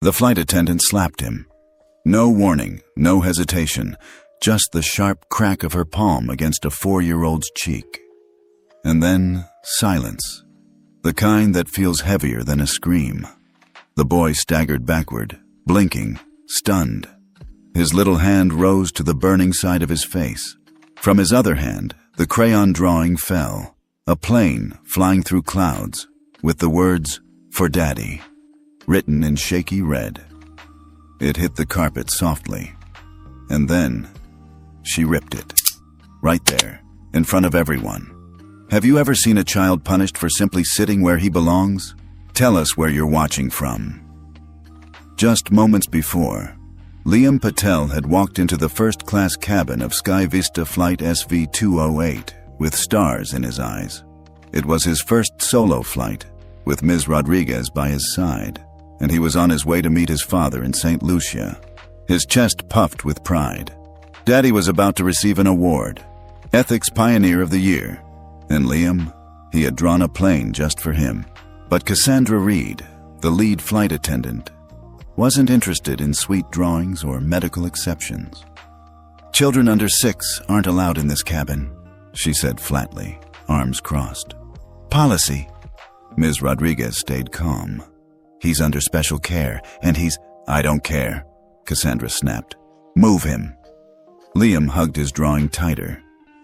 The flight attendant slapped him. No warning, no hesitation, just the sharp crack of her palm against a 4-year-old's cheek. And then silence, the kind that feels heavier than a scream. The boy staggered backward, blinking, stunned. His little hand rose to the burning side of his face. From his other hand, the crayon drawing fell, a plane flying through clouds, with the words, "For Daddy," written in shaky red. It hit the carpet softly, and then she ripped it. Right there, in front of everyone. Have you ever seen a child punished for simply sitting where he belongs? Tell us where you're watching from. Just moments before, Liam Patel had walked into the first-class cabin of SkyVista Flight SV-208 with stars in his eyes. It was his first solo flight, with Ms. Rodriguez by his side, and he was on his way to meet his father in St. Lucia, his chest puffed with pride. Daddy was about to receive an award, Ethics Pioneer of the Year, and Liam, he had drawn a plane just for him. But Cassandra Reed, the lead flight attendant, wasn't interested in sweet drawings or medical exceptions. "Children under 6 aren't allowed in this cabin," she said flatly, arms crossed. "Policy." Ms. Rodriguez stayed calm. "He's under special care, and he's—" "I don't care," Cassandra snapped. "Move him." Liam hugged his drawing tighter.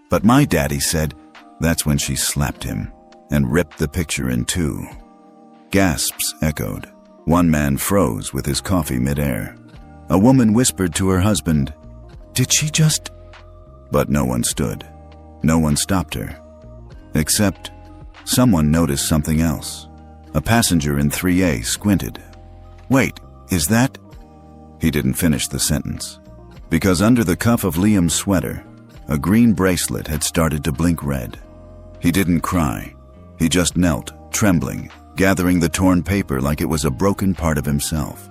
"But my daddy said—" That's when she slapped him and ripped the picture in two. Gasps echoed. One man froze with his coffee midair. A woman whispered to her husband, "Did she just—" But no one stood. No one stopped her. Except someone noticed something else. A passenger in 3A squinted. "Wait, is that—" He didn't finish the sentence, because under the cuff of Liam's sweater, a green bracelet had started to blink red. He didn't cry. He just knelt, trembling, gathering the torn paper like it was a broken part of himself.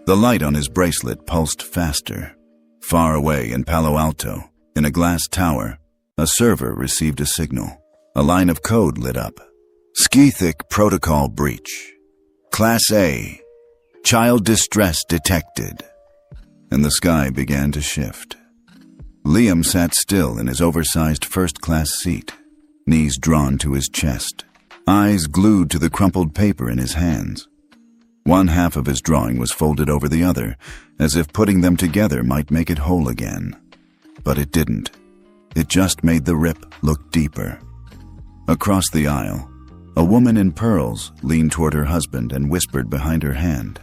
The light on his bracelet pulsed faster. Far away in Palo Alto, in a glass tower, a server received a signal. A line of code lit up. "Skithic protocol breach. Class A. Child distress detected." And the sky began to shift. Liam sat still in his oversized first-class seat, knees drawn to his chest, eyes glued to the crumpled paper in his hands. One half of his drawing was folded over the other, as if putting them together might make it whole again. But it didn't. It just made the rip look deeper. Across the aisle, a woman in pearls leaned toward her husband and whispered behind her hand,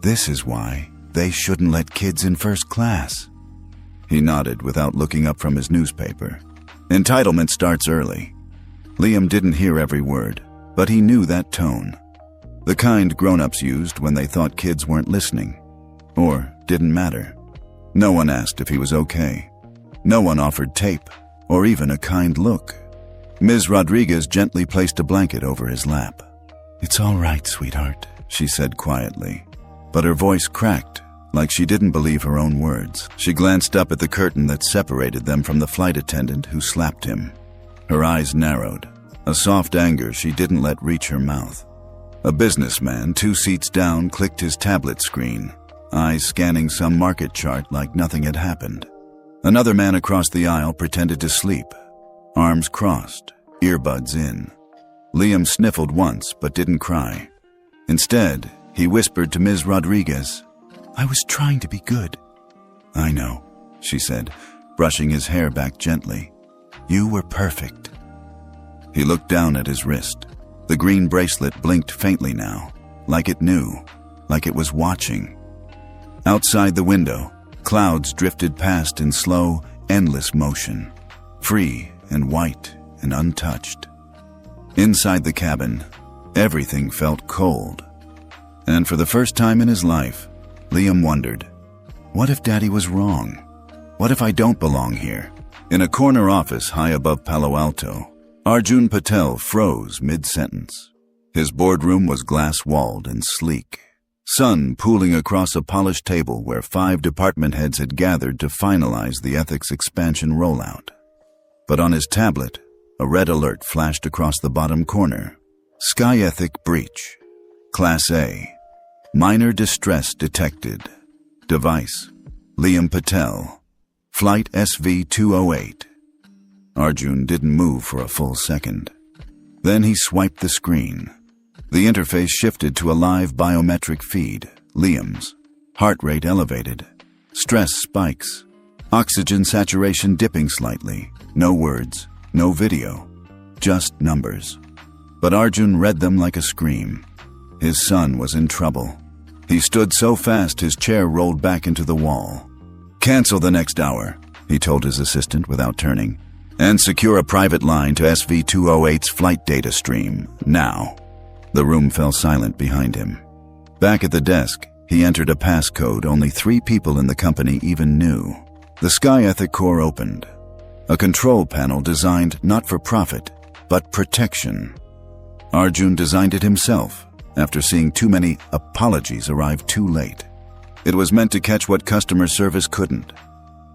"This is why they shouldn't let kids in first class." He nodded without looking up from his newspaper. Entitlement starts early. Liam didn't hear every word, but he knew that tone. The kind grown-ups used when they thought kids weren't listening, or didn't matter. No one asked if he was okay. No one offered tape, or even a kind look. Ms. Rodriguez gently placed a blanket over his lap. "It's all right, sweetheart," she said quietly, but her voice cracked, like she didn't believe her own words. She glanced up at the curtain that separated them from the flight attendant who slapped him. Her eyes narrowed, a soft anger she didn't let reach her mouth. A businessman 2 seats down clicked his tablet screen, eyes scanning some market chart like nothing had happened. Another man across the aisle pretended to sleep, arms crossed, earbuds in. Liam sniffled once but didn't cry. Instead, he whispered to Ms. Rodriguez, "I was trying to be good." "I know," she said, brushing his hair back gently. "You were perfect." He looked down at his wrist. The green bracelet blinked faintly now, like it knew, like it was watching. Outside the window, clouds drifted past in slow, endless motion, free and white and untouched. Inside the cabin, everything felt cold. And for the first time in his life, Liam wondered, what if Daddy was wrong? What if I don't belong here? In a corner office high above Palo Alto, Arjun Patel froze mid-sentence. His boardroom was glass-walled and sleek, sun pooling across a polished table where 5 department heads had gathered to finalize the ethics expansion rollout. But on his tablet, a red alert flashed across the bottom corner. Sky Ethic Breach. Class A. Minor distress detected. Device: Liam Patel. Flight SV-208. Arjun didn't move for a full second. Then he swiped the screen. The interface shifted to a live biometric feed. Liam's. Heart rate elevated. Stress spikes. Oxygen saturation dipping slightly. No words, no video. Just numbers. But Arjun read them like a scream. His son was in trouble. He stood so fast his chair rolled back into the wall. "Cancel the next hour," he told his assistant without turning. "And secure a private line to SV-208's flight data stream, now." The room fell silent behind him. Back at the desk, he entered a passcode only 3 people in the company even knew. The Sky Ethic Core opened. A control panel designed not for profit, but protection. Arjun designed it himself, after seeing too many apologies arrive too late. It was meant to catch what customer service couldn't,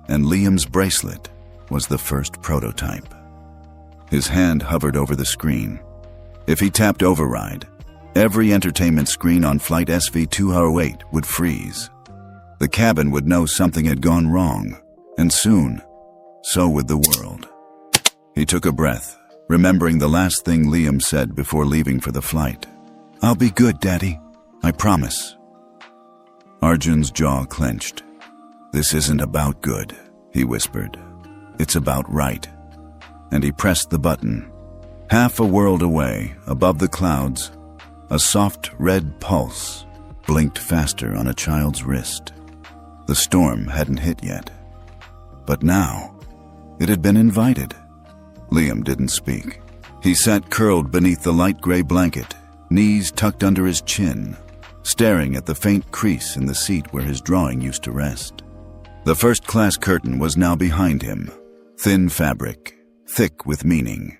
and Liam's bracelet was the first prototype. His hand hovered over the screen. If he tapped override, every entertainment screen on flight SV-208 would freeze. The cabin would know something had gone wrong, and soon, so would the world. He took a breath, remembering the last thing Liam said before leaving for the flight. "I'll be good, Daddy. I promise." Arjun's jaw clenched. "This isn't about good," he whispered. "It's about right." And he pressed the button. Half a world away, above the clouds, a soft red pulse blinked faster on a child's wrist. The storm hadn't hit yet. But now, it had been invited. Liam didn't speak. He sat curled beneath the light gray blanket, knees tucked under his chin, staring at the faint crease in the seat where his drawing used to rest. The first-class curtain was now behind him, thin fabric, thick with meaning.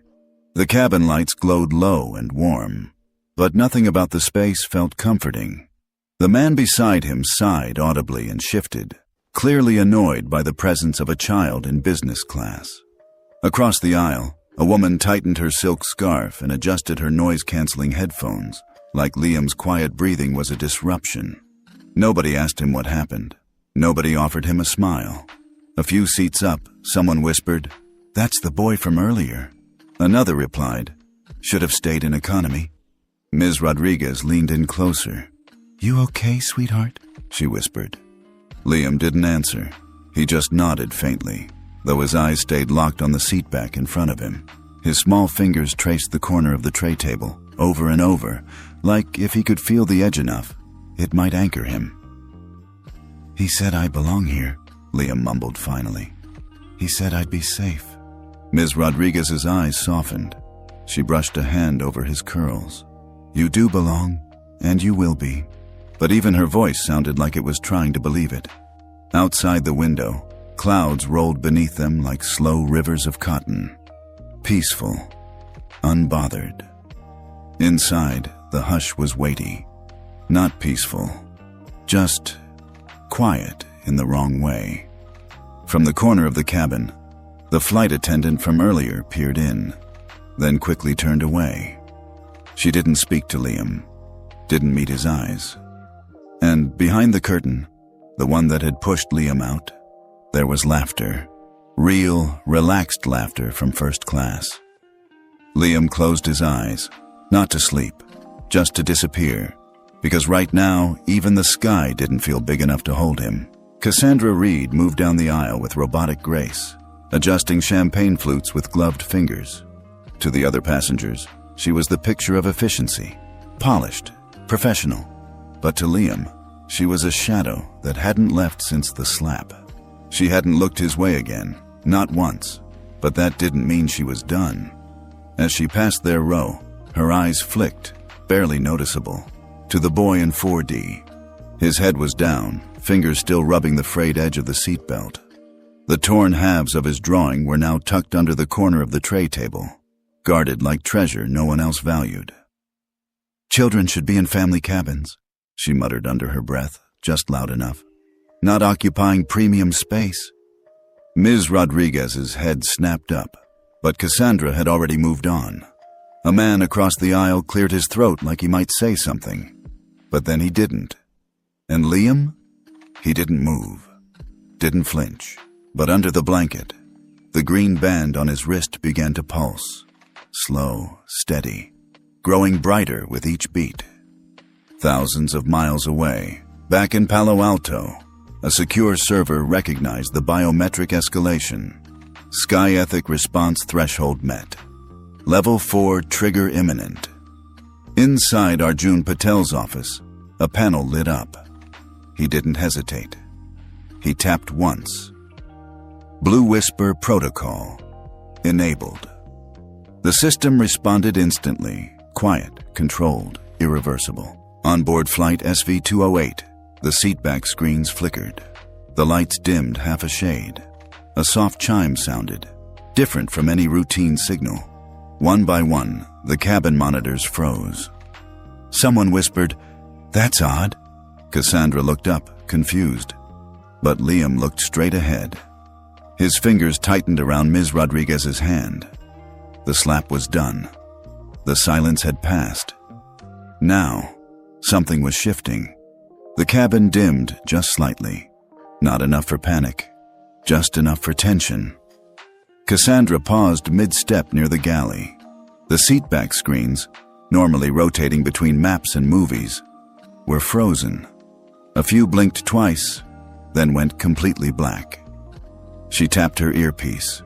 The cabin lights glowed low and warm, but nothing about the space felt comforting. The man beside him sighed audibly and shifted, clearly annoyed by the presence of a child in business class. Across the aisle, a woman tightened her silk scarf and adjusted her noise-canceling headphones, like Liam's quiet breathing was a disruption. Nobody asked him what happened. Nobody offered him a smile. A few seats up, someone whispered, "That's the boy from earlier." Another replied, "Should have stayed in economy." Ms. Rodriguez leaned in closer. "You okay, sweetheart?" she whispered. Liam didn't answer. He just nodded faintly, though his eyes stayed locked on the seat back in front of him. His small fingers traced the corner of the tray table, over and over, like if he could feel the edge enough, it might anchor him. "He said I belong here," Liam mumbled finally. "He said I'd be safe." Ms. Rodriguez's eyes softened. She brushed a hand over his curls. "You do belong, and you will be." But even her voice sounded like it was trying to believe it. Outside the window, clouds rolled beneath them like slow rivers of cotton. Peaceful, unbothered. Inside, the hush was weighty. Not peaceful, just quiet in the wrong way. From the corner of the cabin, the flight attendant from earlier peered in, then quickly turned away. She didn't speak to Liam, didn't meet his eyes. And behind the curtain, the one that had pushed Liam out, there was laughter. Real, relaxed laughter from first class. Liam closed his eyes, not to sleep, just to disappear, because right now, even the sky didn't feel big enough to hold him. Cassandra Reed moved down the aisle with robotic grace, adjusting champagne flutes with gloved fingers. To the other passengers, she was the picture of efficiency, polished, professional. But to Liam, she was a shadow that hadn't left since the slap. She hadn't looked his way again, not once, but that didn't mean she was done. As she passed their row, her eyes flicked, barely noticeable, to the boy in 4D. His head was down, fingers still rubbing the frayed edge of the seatbelt. The torn halves of his drawing were now tucked under the corner of the tray table, guarded like treasure no one else valued. "Children should be in family cabins," she muttered under her breath, just loud enough. "Not occupying premium space." Ms. Rodriguez's head snapped up, but Cassandra had already moved on. A man across the aisle cleared his throat like he might say something, but then he didn't. And Liam? He didn't move, didn't flinch. But under the blanket, the green band on his wrist began to pulse. Slow, steady, growing brighter with each beat. Thousands of miles away, back in Palo Alto, a secure server recognized the biometric escalation. Sky Ethic response threshold met. Level 4 trigger imminent. Inside Arjun Patel's office, a panel lit up. He didn't hesitate. He tapped once. Blue Whisper protocol enabled. The system responded instantly, quiet, controlled, irreversible. Onboard flight SV-208, the seatback screens flickered. The lights dimmed half a shade. A soft chime sounded, different from any routine signal. One by one, the cabin monitors froze. Someone whispered, "That's odd." Cassandra looked up, confused. But Liam looked straight ahead. His fingers tightened around Ms. Rodriguez's hand. The slap was done. The silence had passed. Now, something was shifting. The cabin dimmed just slightly. Not enough for panic. Just enough for tension. Cassandra paused mid-step near the galley. The seatback screens, normally rotating between maps and movies, were frozen. A few blinked twice, then went completely black. She tapped her earpiece.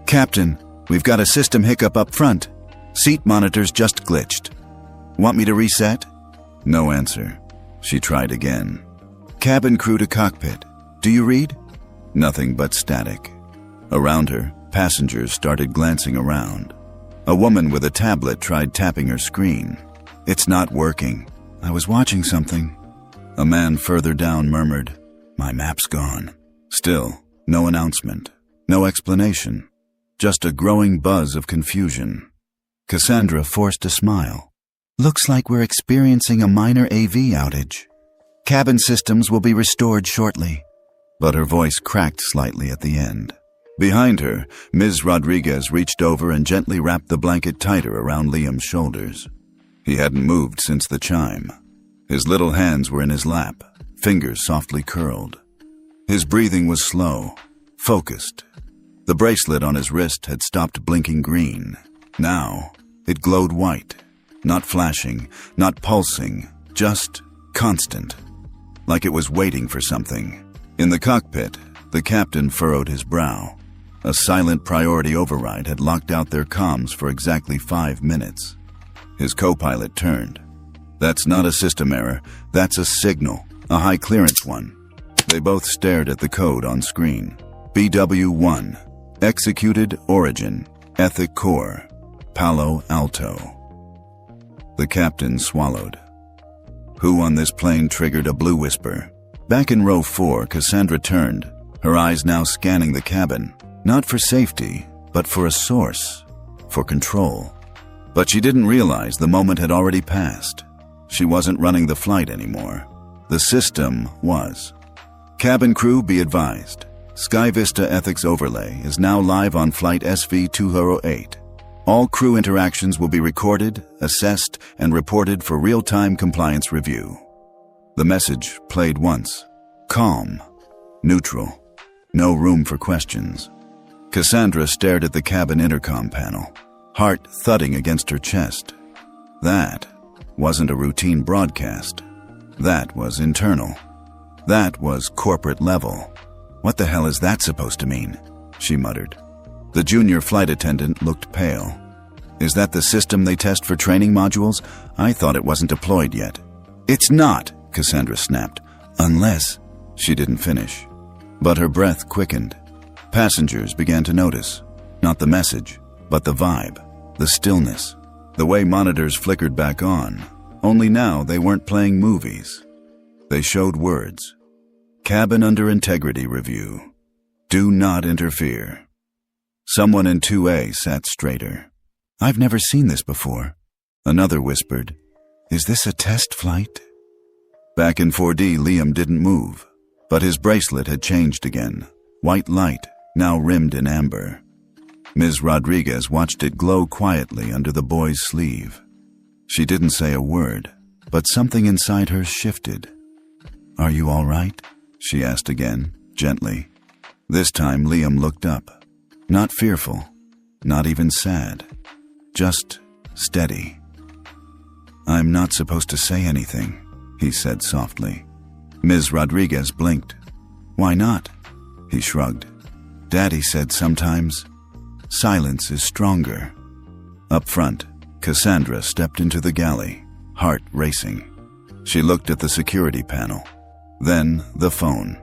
"Captain, we've got a system hiccup up front. Seat monitors just glitched. Want me to reset?" No answer. She tried again. "Cabin crew to cockpit. Do you read?" Nothing but static. Around her, passengers started glancing around. A woman with a tablet tried tapping her screen. "It's not working. I was watching something." A man further down murmured, "My map's gone." Still, no announcement, no explanation, just a growing buzz of confusion. Cassandra forced a smile. "Looks like we're experiencing a minor AV outage. Cabin systems will be restored shortly." But her voice cracked slightly at the end. Behind her, Ms. Rodriguez reached over and gently wrapped the blanket tighter around Liam's shoulders. He hadn't moved since the chime. His little hands were in his lap, fingers softly curled. His breathing was slow, focused. The bracelet on his wrist had stopped blinking green. Now, it glowed white, not flashing, not pulsing, just constant, like it was waiting for something. In the cockpit, the captain furrowed his brow. A silent priority override had locked out their comms for exactly 5 minutes. His co-pilot turned. "That's not a system error. That's a signal, a high-clearance one." They both stared at the code on screen. BW1, Executed Origin, Ethic Core, Palo Alto. The captain swallowed. Who on this plane triggered a Blue Whisper? Back in row 4, Cassandra turned, her eyes now scanning the cabin, not for safety, but for a source, for control. But she didn't realize the moment had already passed. She wasn't running the flight anymore. The system was. Cabin crew, be advised. SkyVista Ethics Overlay is now live on Flight SV-208. All crew interactions will be recorded, assessed, and reported for real-time compliance review. The message played once. Calm. Neutral. No room for questions. Cassandra stared at the cabin intercom panel, heart thudding against her chest. That wasn't a routine broadcast. That was internal. That was corporate level. "What the hell is that supposed to mean?" she muttered. The junior flight attendant looked pale. "Is that the system they test for training modules? I thought it wasn't deployed yet." "It's not," Cassandra snapped. "Unless—" She didn't finish. But her breath quickened. Passengers began to notice. Not the message, but the vibe, the stillness, the way monitors flickered back on. Only now they weren't playing movies. They showed words. Cabin under integrity review. Do not interfere. Someone in 2A sat straighter. "I've never seen this before." Another whispered, "Is this a test flight?" Back in 4D, Liam didn't move, but his bracelet had changed again. White light, now rimmed in amber. Ms. Rodriguez watched it glow quietly under the boy's sleeve. She didn't say a word, but something inside her shifted. "Are you all right?" she asked again, gently. This time Liam looked up. Not fearful, not even sad. Just steady. "I'm not supposed to say anything," he said softly. Ms. Rodriguez blinked. "Why not?" He shrugged. "Daddy said sometimes silence is stronger." Up front, Cassandra stepped into the galley, heart racing. She looked at the security panel, then the phone.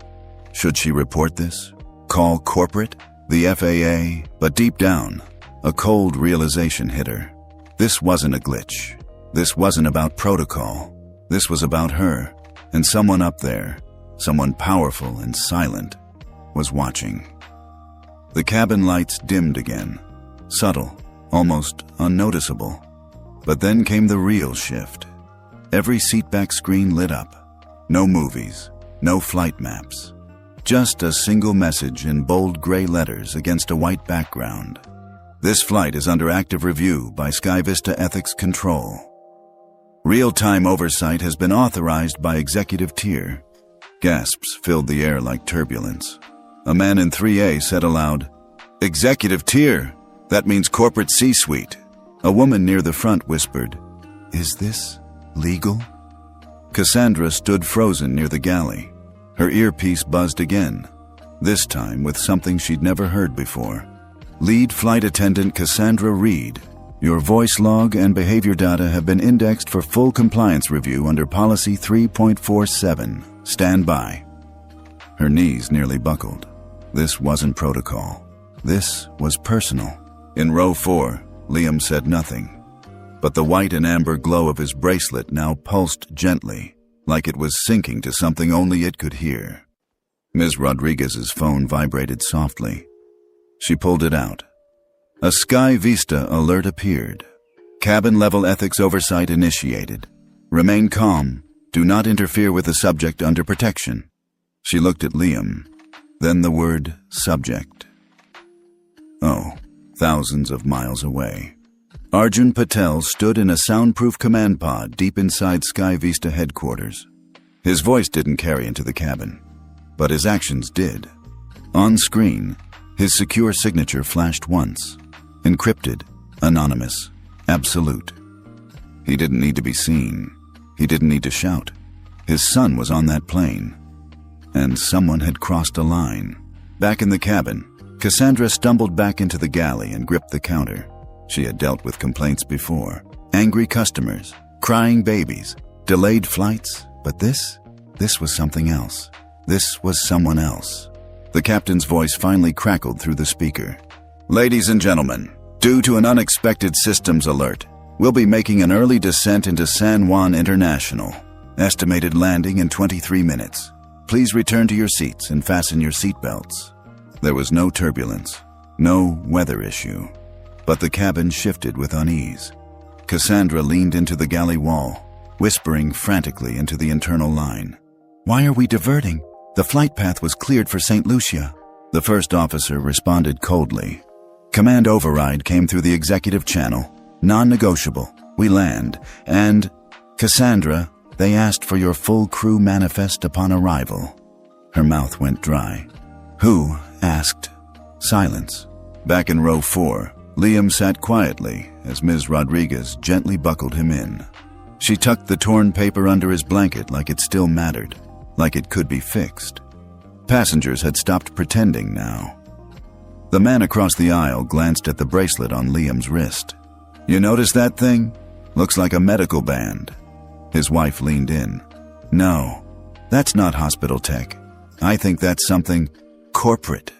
Should she report this? Call corporate? The FAA? But deep down, a cold realization hit her. This wasn't a glitch. This wasn't about protocol. This was about her, and someone up there, someone powerful and silent, was watching. The cabin lights dimmed again, subtle, almost unnoticeable. But then came the real shift. Every seatback screen lit up. No movies, no flight maps. Just a single message in bold gray letters against a white background. "This flight is under active review by SkyVista Ethics Control. Real-time oversight has been authorized by Executive Tier." Gasps filled the air like turbulence. A man in 3A said aloud, "Executive Tier? That means corporate C-suite." A woman near the front whispered, "Is this legal?" Cassandra stood frozen near the galley. Her earpiece buzzed again, this time with something she'd never heard before. "Lead Flight Attendant Cassandra Reed, your voice log and behavior data have been indexed for full compliance review under Policy 3.47. Stand by." Her knees nearly buckled. This wasn't protocol. This was personal. In row 4, Liam said nothing, but the white and amber glow of his bracelet now pulsed gently, like it was syncing to something only it could hear. Ms. Rodriguez's phone vibrated softly. She pulled it out. A SkyVista alert appeared. "Cabin-level ethics oversight initiated. Remain calm. Do not interfere with the subject under protection." She looked at Liam, then the word subject. Oh, thousands of miles away. Arjun Patel stood in a soundproof command pod deep inside SkyVista headquarters. His voice didn't carry into the cabin, but his actions did. On screen, his secure signature flashed once. Encrypted, anonymous, absolute. He didn't need to be seen. He didn't need to shout. His son was on that plane. And someone had crossed a line. Back in the cabin, Cassandra stumbled back into the galley and gripped the counter. She had dealt with complaints before. Angry customers, crying babies, delayed flights. But this was something else. This was someone else. The captain's voice finally crackled through the speaker. "Ladies and gentlemen, due to an unexpected systems alert, we'll be making an early descent into San Juan International. Estimated landing in 23 minutes. Please return to your seats and fasten your seatbelts." There was no turbulence, no weather issue. But the cabin shifted with unease. Cassandra leaned into the galley wall, whispering frantically into the internal line. "Why are we diverting? The flight path was cleared for St. Lucia." The first officer responded coldly. "Command override came through the executive channel. Non-negotiable. We land. And, Cassandra, they asked for your full crew manifest upon arrival." Her mouth went dry. "Who asked?" Silence. Back in row 4, Liam sat quietly as Ms. Rodriguez gently buckled him in. She tucked the torn paper under his blanket like it still mattered, like it could be fixed. Passengers had stopped pretending now. The man across the aisle glanced at the bracelet on Liam's wrist. "You notice that thing? Looks like a medical band." His wife leaned in. "No, that's not hospital tech. I think that's something corporate.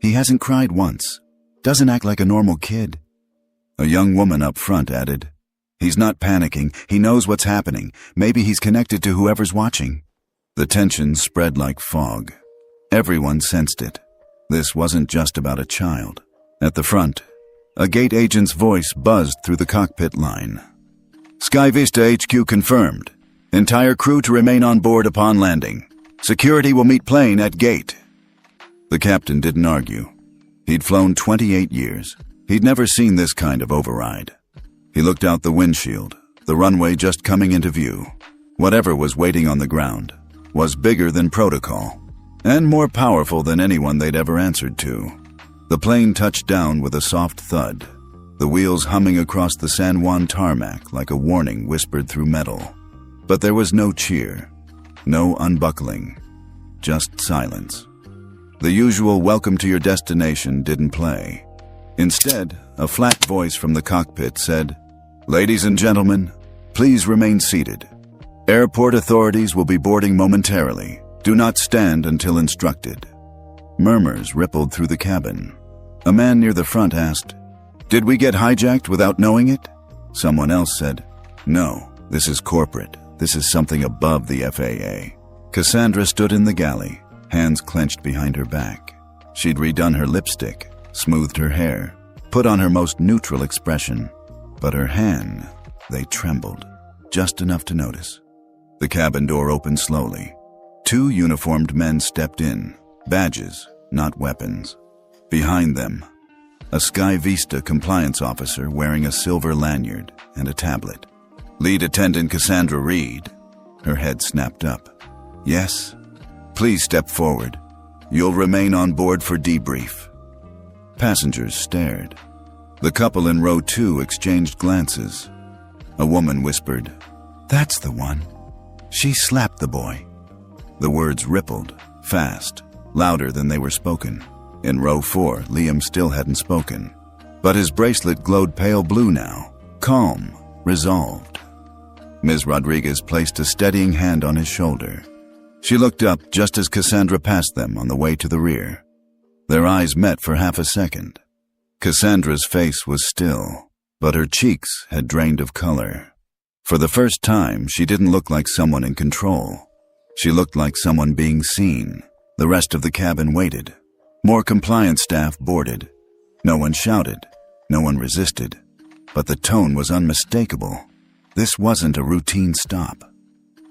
He hasn't cried once. Doesn't act like a normal kid." A young woman up front added, "He's not panicking. He knows what's happening. Maybe he's connected to whoever's watching." The tension spread like fog. Everyone sensed it. This wasn't just about a child. At the front, a gate agent's voice buzzed through the cockpit line. "SkyVista HQ confirmed. Entire crew to remain on board upon landing. Security will meet plane at gate." The captain didn't argue. He'd flown 28 years. He'd never seen this kind of override. He looked out the windshield, the runway just coming into view. Whatever was waiting on the ground, was bigger than protocol, and more powerful than anyone they'd ever answered to. The plane touched down with a soft thud, the wheels humming across the San Juan tarmac like a warning whispered through metal. But there was no cheer, no unbuckling, just silence. The usual welcome to your destination didn't play. Instead, a flat voice from the cockpit said, "Ladies and gentlemen, please remain seated. Airport authorities will be boarding momentarily. Do not stand until instructed." Murmurs rippled through the cabin. A man near the front asked, "Did we get hijacked without knowing it?" Someone else said, "No, this is corporate. This is something above the FAA." Cassandra stood in the galley, hands clenched behind her back. She'd redone her lipstick, smoothed her hair, put on her most neutral expression. But her hand, they trembled, just enough to notice. The cabin door opened slowly. 2 uniformed men stepped in, badges, not weapons. Behind them, a SkyVista compliance officer wearing a silver lanyard and a tablet. "Lead Attendant Cassandra Reed." Her head snapped up. "Yes? Please step forward. You'll remain on board for debrief." Passengers stared. The couple in row 2 exchanged glances. A woman whispered, "That's the one. She slapped the boy." The words rippled, fast, louder than they were spoken. In row 4, Liam still hadn't spoken, but his bracelet glowed pale blue now, calm, resolved. Ms. Rodriguez placed a steadying hand on his shoulder. She looked up just as Cassandra passed them on the way to the rear. Their eyes met for half a second. Cassandra's face was still, but her cheeks had drained of color. For the first time, she didn't look like someone in control. She looked like someone being seen. The rest of the cabin waited. More compliance staff boarded. No one shouted. No one resisted. But the tone was unmistakable. This wasn't a routine stop.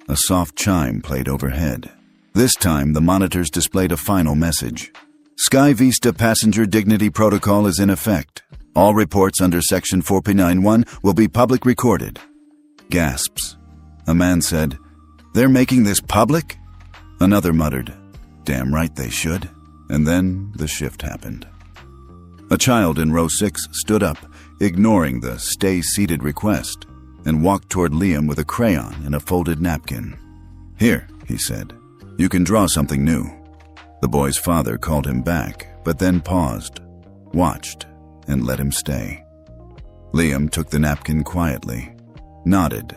A soft chime played overhead. This time, the monitors displayed a final message. SkyVista Passenger Dignity Protocol is in effect. All reports under Section 4P91 will be public recorded. Gasps. A man said, "They're making this public?" Another muttered, "Damn right they should." And then the shift happened. A child in row 6 stood up, ignoring the "stay seated" request, and walked toward Liam with a crayon and a folded napkin. "Here," he said, "you can draw something new." The boy's father called him back, but then paused, watched, and let him stay. Liam took the napkin quietly, nodded,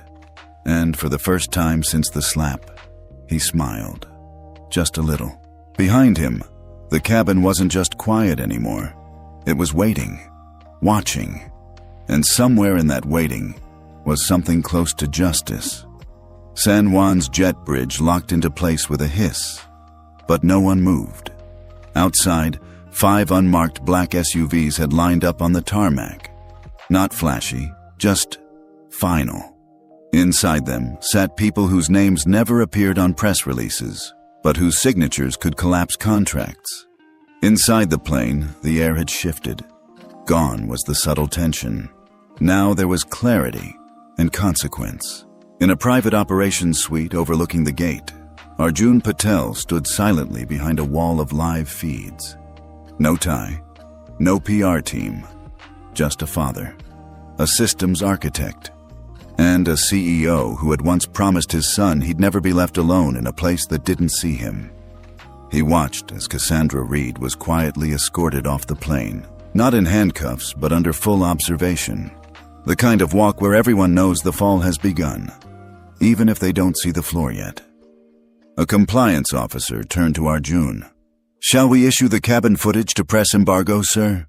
and for the first time since the slap, he smiled. Just a little. Behind him, the cabin wasn't just quiet anymore. It was waiting, watching, and somewhere in that waiting was something close to justice. San Juan's jet bridge locked into place with a hiss, but no one moved. Outside, 5 unmarked black SUVs had lined up on the tarmac. Not flashy, just final. Inside them sat people whose names never appeared on press releases, but whose signatures could collapse contracts. Inside the plane, the air had shifted. Gone was the subtle tension. Now there was clarity and consequence. In a private operations suite overlooking the gate, Arjun Patel stood silently behind a wall of live feeds. No tie, no PR team, just a father, a systems architect, and a CEO who had once promised his son he'd never be left alone in a place that didn't see him. He watched as Cassandra Reed was quietly escorted off the plane, not in handcuffs but under full observation. The kind of walk where everyone knows the fall has begun, even if they don't see the floor yet. A compliance officer turned to Arjun. "Shall we issue the cabin footage to press embargo, sir?"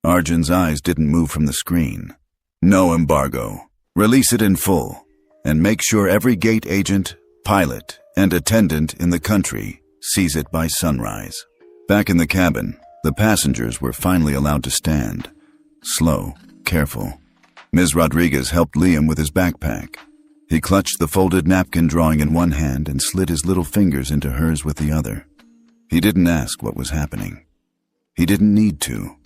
Arjun's eyes didn't move from the screen. "No embargo. Release it in full, and make sure every gate agent, pilot, and attendant in the country sees it by sunrise." Back in the cabin, the passengers were finally allowed to stand. Slow, careful. Ms. Rodriguez helped Liam with his backpack. He clutched the folded napkin drawing in one hand and slid his little fingers into hers with the other. He didn't ask what was happening. He didn't need to.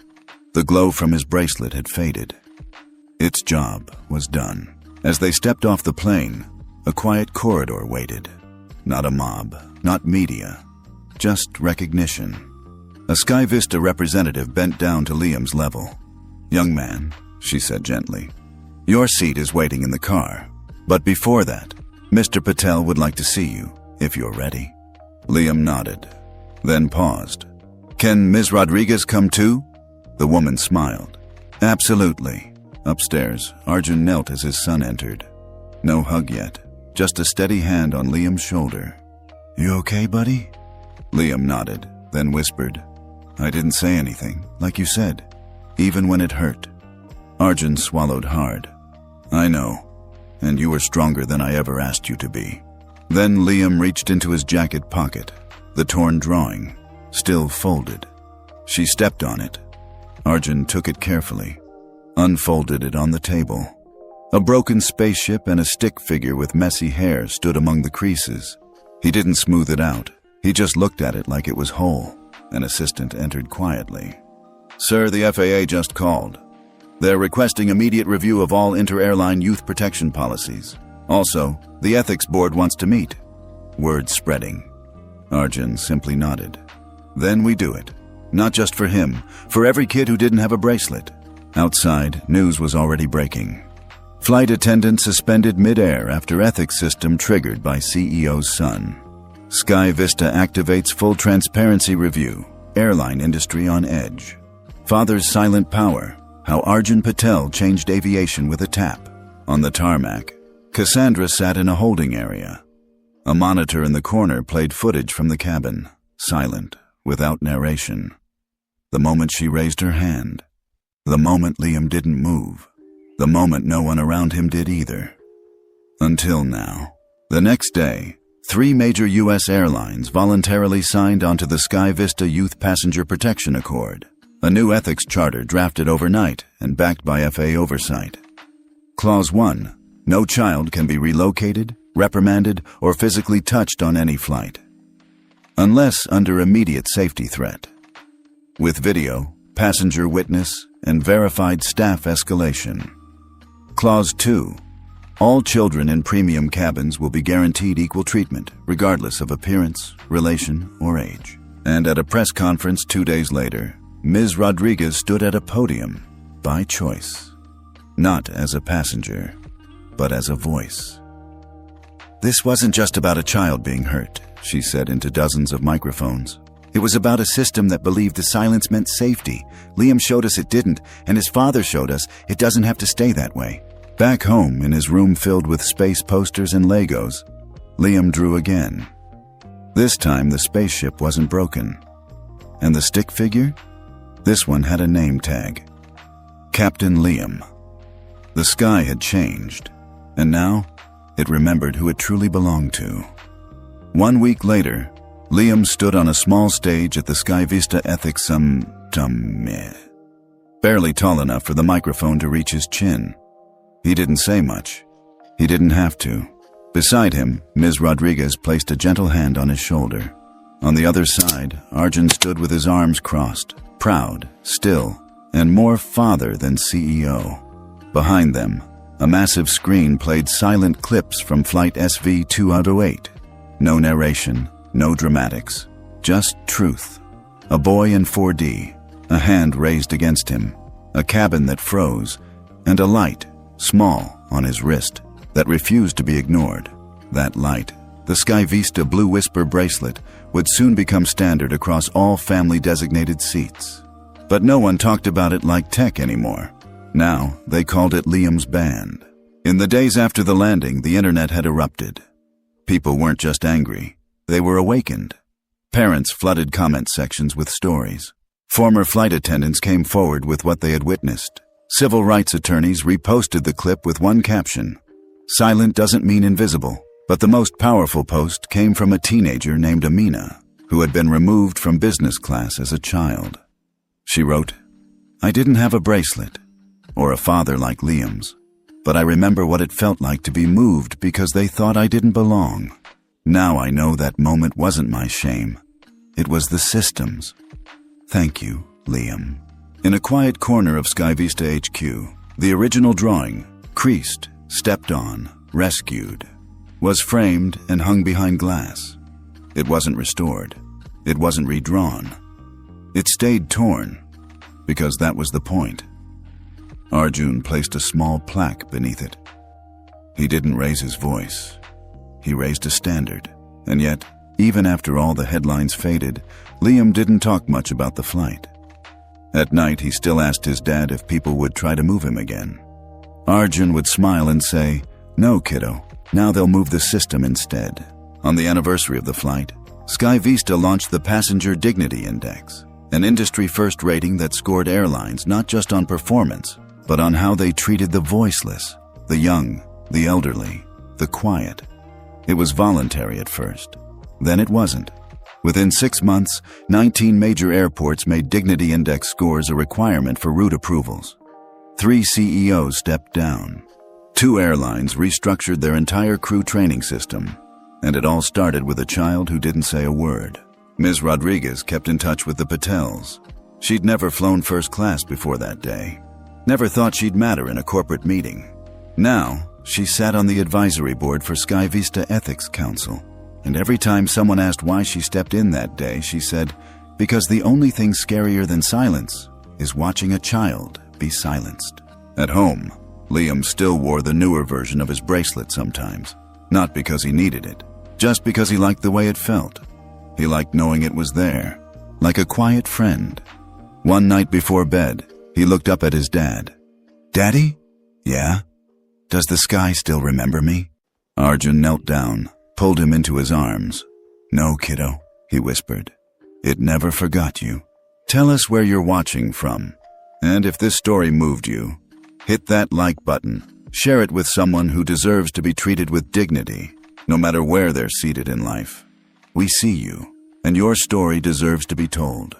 The glow from his bracelet had faded. Its job was done. As they stepped off the plane, a quiet corridor waited. not a mob, not media, just recognition. A SkyVista representative bent down to Liam's level. "Young man," she said gently, "your seat is waiting in the car. But before that, Mr. Patel would like to see you, if you're ready." Liam nodded, then paused. "Can Ms. Rodriguez come too?" The woman smiled. "Absolutely." Upstairs, Arjun knelt as his son entered. No hug yet, just a steady hand on Liam's shoulder. "You okay, buddy?" Liam nodded, then whispered, "I didn't say anything, like you said, even when it hurt." Arjun swallowed hard. "I know, and you were stronger than I ever asked you to be." Then Liam reached into his jacket pocket, the torn drawing, still folded. She stepped on it. Arjun took it carefully, unfolded it on the table. A broken spaceship and a stick figure with messy hair stood among the creases. He didn't smooth it out. He just looked at it like it was whole. An assistant entered quietly. "Sir, the FAA just called. They're requesting immediate review of all inter-airline youth protection policies. Also, the ethics board wants to meet." Word spreading. Arjun simply nodded. "Then we do it. Not just for him, for every kid who didn't have a bracelet." Outside, news was already breaking. Flight attendant suspended mid-air after ethics system triggered by CEO's son. SkyVista activates full transparency review. Airline industry on edge. Father's silent power. How Arjun Patel changed aviation with a tap. On the tarmac, Cassandra sat in a holding area. A monitor in the corner played footage from the cabin, silent, without narration. The moment she raised her hand. The moment Liam didn't move. The moment no one around him did either. Until now. The next day, 3 major U.S. airlines voluntarily signed onto the SkyVista Youth Passenger Protection Accord, a new ethics charter drafted overnight and backed by FAA oversight. Clause 1. No child can be relocated, reprimanded, or physically touched on any flight, unless under immediate safety threat. With video, passenger witness, and verified staff escalation. Clause 2. All children in premium cabins will be guaranteed equal treatment, regardless of appearance, relation, or age. And at a press conference 2 days later, Ms. Rodriguez stood at a podium, by choice. Not as a passenger, but as a voice. "This wasn't just about a child being hurt," she said into dozens of microphones. "It was about a system that believed the silence meant safety. Liam showed us it didn't, and his father showed us it doesn't have to stay that way." Back home, in his room filled with space posters and Legos, Liam drew again. This time the spaceship wasn't broken. And the stick figure? This one had a name tag. Captain Liam. The sky had changed, and now it remembered who it truly belonged to. 1 week later, Liam stood on a small stage at the SkyVista Ethics Summit, barely tall enough for the microphone to reach his chin. He didn't say much. He didn't have to. Beside him, Ms. Rodriguez placed a gentle hand on his shoulder. On the other side, Arjun stood with his arms crossed, proud, still, and more father than CEO. Behind them, a massive screen played silent clips from Flight SV-208. No narration, no dramatics, just truth. A boy in 4D, a hand raised against him, a cabin that froze, and a light, small, on his wrist, that refused to be ignored. That light, the SkyVista Blue Whisper bracelet, would soon become standard across all family-designated seats. But no one talked about it like tech anymore. Now, they called it Liam's band. In the days after the landing, the internet had erupted. People weren't just angry, they were awakened. Parents flooded comment sections with stories. Former flight attendants came forward with what they had witnessed. Civil rights attorneys reposted the clip with one caption: "Silent doesn't mean invisible." But the most powerful post came from a teenager named Amina, who had been removed from business class as a child. She wrote, "I didn't have a bracelet, or a father like Liam's, but I remember what it felt like to be moved because they thought I didn't belong. Now I know that moment wasn't my shame. It was the system's. Thank you, Liam." In a quiet corner of SkyVista HQ, the original drawing, creased, stepped on, rescued. was framed and hung behind glass. It wasn't restored. It wasn't redrawn. It stayed torn, because that was the point. Arjun placed a small plaque beneath it. He didn't raise his voice. He raised a standard. And yet, even after all the headlines faded, Liam didn't talk much about the flight. At night, he still asked his dad if people would try to move him again. Arjun would smile and say, "No, kiddo. Now they'll move the system instead." On the anniversary of the flight, SkyVista launched the Passenger Dignity Index, an industry-first rating that scored airlines not just on performance, but on how they treated the voiceless, the young, the elderly, the quiet. It was voluntary at first. Then it wasn't. Within 6 months, 19 major airports made Dignity Index scores a requirement for route approvals. 3 CEOs stepped down. 2 airlines restructured their entire crew training system. And it all started with a child who didn't say a word. Ms. Rodriguez kept in touch with the Patels. She'd never flown first class before that day. Never thought she'd matter in a corporate meeting. Now, she sat on the advisory board for SkyVista Ethics Council. And every time someone asked why she stepped in that day, she said, "Because the only thing scarier than silence is watching a child be silenced." At home, Liam still wore the newer version of his bracelet sometimes. Not because he needed it, just because he liked the way it felt. He liked knowing it was there, like a quiet friend. One night before bed, he looked up at his dad. "Daddy?" "Yeah?" "Does the sky still remember me?" Arjun knelt down, pulled him into his arms. "No, kiddo," he whispered. "It never forgot you. Tell us where you're watching from. And if this story moved you, hit that like button. Share it with someone who deserves to be treated with dignity, no matter where they're seated in life. We see you, and your story deserves to be told."